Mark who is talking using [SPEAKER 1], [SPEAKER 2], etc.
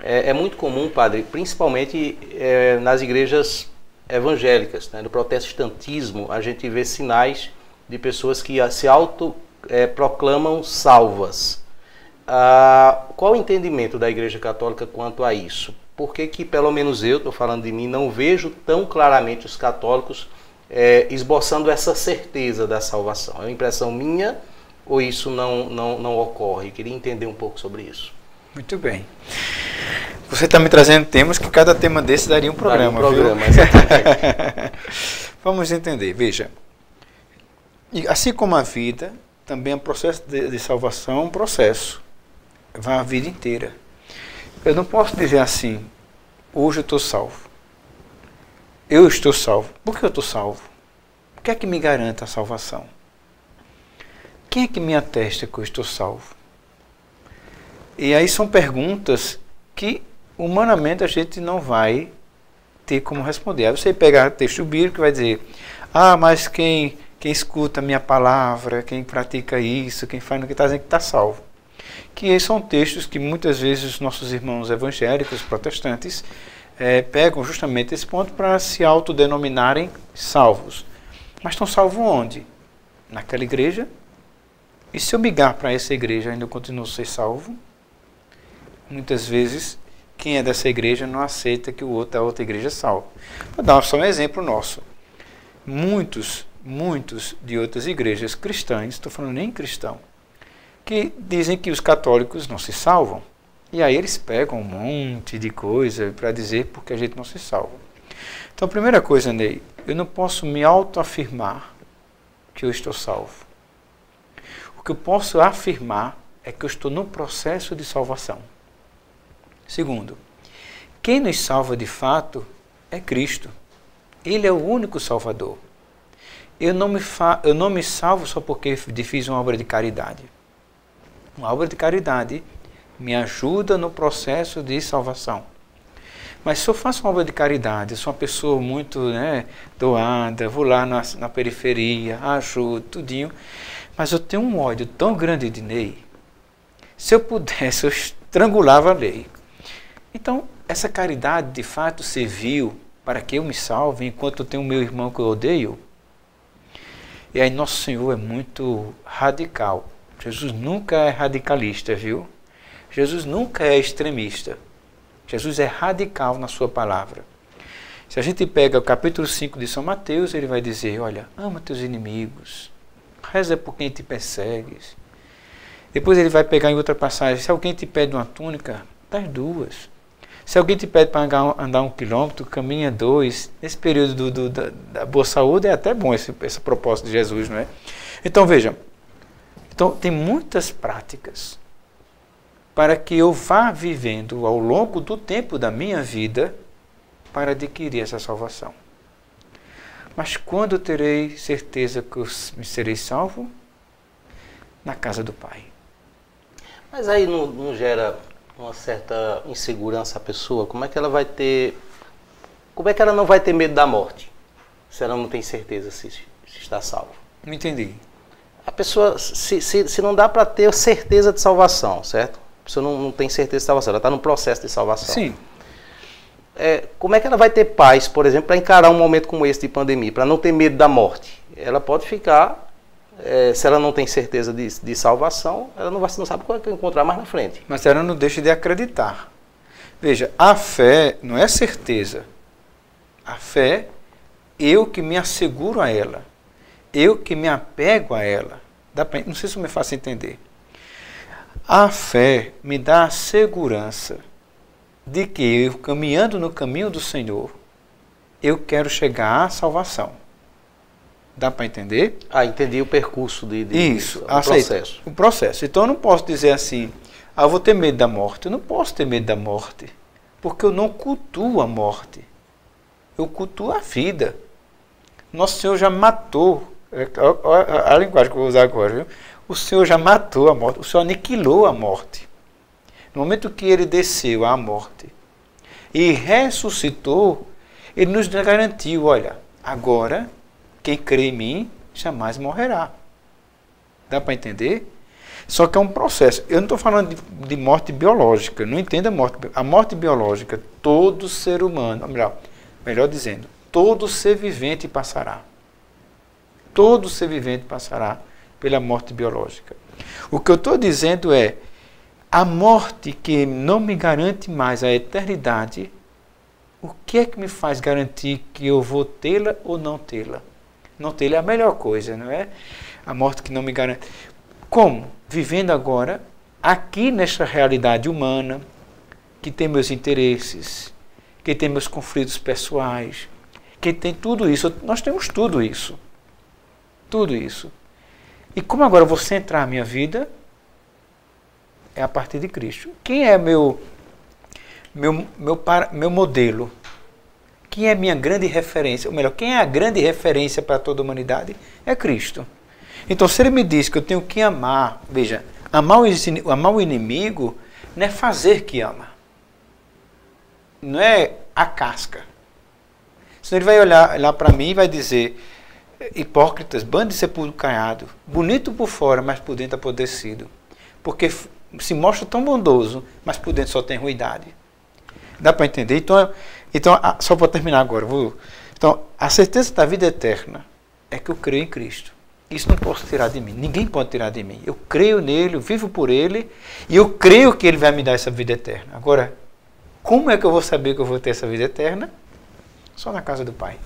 [SPEAKER 1] É muito comum, padre, principalmente nas igrejas evangélicas, né? No protestantismo, a gente vê sinais de pessoas que se autoproclamam salvas. Qual o entendimento da Igreja Católica quanto a isso? Por que pelo menos eu, estou falando de mim, não vejo tão claramente os católicos esboçando essa certeza da salvação? É uma impressão minha ou isso não ocorre? Eu queria entender um pouco sobre isso.
[SPEAKER 2] Muito bem. Você está me trazendo temas que cada tema desse daria um programa, viu?
[SPEAKER 1] Exatamente.
[SPEAKER 2] Vamos entender, veja. E assim como a vida, também é um processo de salvação, um processo. Vai a vida inteira. Eu não posso dizer assim, hoje eu estou salvo. Eu estou salvo. Por que eu estou salvo? O que é que me garante a salvação? Quem é que me atesta que eu estou salvo? E aí são perguntas que humanamente a gente não vai ter como responder. Aí você pega o texto bíblico e vai dizer, mas quem escuta a minha palavra, quem pratica isso, quem faz no que está dizendo que está salvo. Que são textos que muitas vezes os nossos irmãos evangélicos, protestantes, pegam justamente esse ponto para se autodenominarem salvos. Mas estão salvos onde? Naquela igreja? E se eu migrar para essa igreja ainda eu continuo a ser salvo? Muitas vezes quem é dessa igreja não aceita que a outra igreja é salvo. Vou dar só um exemplo nosso. Muitos de outras igrejas cristãs, estou falando nem cristão, que dizem que os católicos não se salvam. E aí eles pegam um monte de coisa para dizer porque a gente não se salva. Então, a primeira coisa, Ney, eu não posso me autoafirmar que eu estou salvo. O que eu posso afirmar é que eu estou no processo de salvação. Segundo, quem nos salva de fato é Cristo. Ele é o único Salvador. Eu não me salvo só porque fiz uma obra de caridade. Uma obra de caridade me ajuda no processo de salvação. Mas se eu faço uma obra de caridade, sou uma pessoa muito doada, vou lá na periferia, ajudo, tudinho, mas eu tenho um ódio tão grande de lei, se eu pudesse, eu estrangulava a lei. Então, essa caridade de fato serviu para que eu me salve enquanto eu tenho o meu irmão que eu odeio? E aí Nosso Senhor é muito radical. Jesus nunca é radicalista, viu? Jesus nunca é extremista. Jesus é radical na sua palavra. Se a gente pega o capítulo 5 de São Mateus, ele vai dizer, olha, ama teus inimigos, reza por quem te persegue. Depois ele vai pegar em outra passagem, se alguém te pede uma túnica, dá as duas. Se alguém te pede para andar 1 quilômetro, caminha 2. Nesse período da boa saúde é até bom essa proposta de Jesus, não é? Então veja, tem muitas práticas para que eu vá vivendo ao longo do tempo da minha vida para adquirir essa salvação. Mas quando eu terei certeza que eu me serei salvo? Na casa do Pai.
[SPEAKER 1] Mas aí não gera uma certa insegurança à pessoa? Como é que ela vai ter... Como é que ela não vai ter medo da morte? Se ela não tem certeza se está salva.
[SPEAKER 2] Não entendi.
[SPEAKER 1] A pessoa, se não dá para ter certeza de salvação, certo? A pessoa não tem certeza de salvação, ela está no processo de salvação.
[SPEAKER 2] Sim.
[SPEAKER 1] Como é que ela vai ter paz, por exemplo, para encarar um momento como esse de pandemia, para não ter medo da morte? Ela pode ficar... se ela não tem certeza de salvação, ela não sabe qual é que vai encontrar mais na frente.
[SPEAKER 2] Mas ela não deixa de acreditar. Veja, a fé não é certeza. A fé, eu que me asseguro a ela. Eu que me apego a ela. Não sei se eu me faço entender. A fé me dá a segurança de que eu, caminhando no caminho do Senhor, eu quero chegar à salvação. Dá para entender?
[SPEAKER 1] Entendi o percurso
[SPEAKER 2] Isso,
[SPEAKER 1] o processo.
[SPEAKER 2] O processo. Então eu não posso dizer assim, eu vou ter medo da morte. Eu não posso ter medo da morte, porque eu não cultuo a morte. Eu cultuo a vida. Nosso Senhor já matou, a linguagem que eu vou usar agora, viu? O Senhor já matou a morte, o Senhor aniquilou a morte. No momento que Ele desceu à morte e ressuscitou, Ele nos garantiu, olha, agora... Quem crê em mim jamais morrerá. Dá para entender? Só que é um processo. Eu não estou falando de morte biológica, não entenda a morte biológica. Todo ser humano, melhor dizendo, todo ser vivente passará. Todo ser vivente passará pela morte biológica. O que eu estou dizendo é, a morte que não me garante mais a eternidade, o que é que me faz garantir que eu vou tê-la ou não tê-la? Não tê-la é a melhor coisa, não é? A morte que não me garante. Como? Vivendo agora, aqui nesta realidade humana, que tem meus interesses, que tem meus conflitos pessoais, que tem tudo isso. Nós temos tudo isso. Tudo isso. E como agora eu vou centrar a minha vida, é a partir de Cristo. Quem é meu modelo? Quem é minha grande referência? Ou melhor, quem é a grande referência para toda a humanidade? É Cristo. Então, se ele me diz que eu tenho que amar, veja, amar o inimigo não é fazer que ama. Não é a casca. Senão ele vai olhar lá para mim e vai dizer, hipócritas, bando de sepulcro caiado, bonito por fora, mas por dentro apodrecido. Porque se mostra tão bondoso, mas por dentro só tem ruindade. Dá para entender? Então, só para terminar agora. Então, a certeza da vida eterna é que eu creio em Cristo. Isso não posso tirar de mim. Ninguém pode tirar de mim. Eu creio nele, eu vivo por ele, e eu creio que ele vai me dar essa vida eterna. Agora, como é que eu vou saber que eu vou ter essa vida eterna? Só na casa do Pai.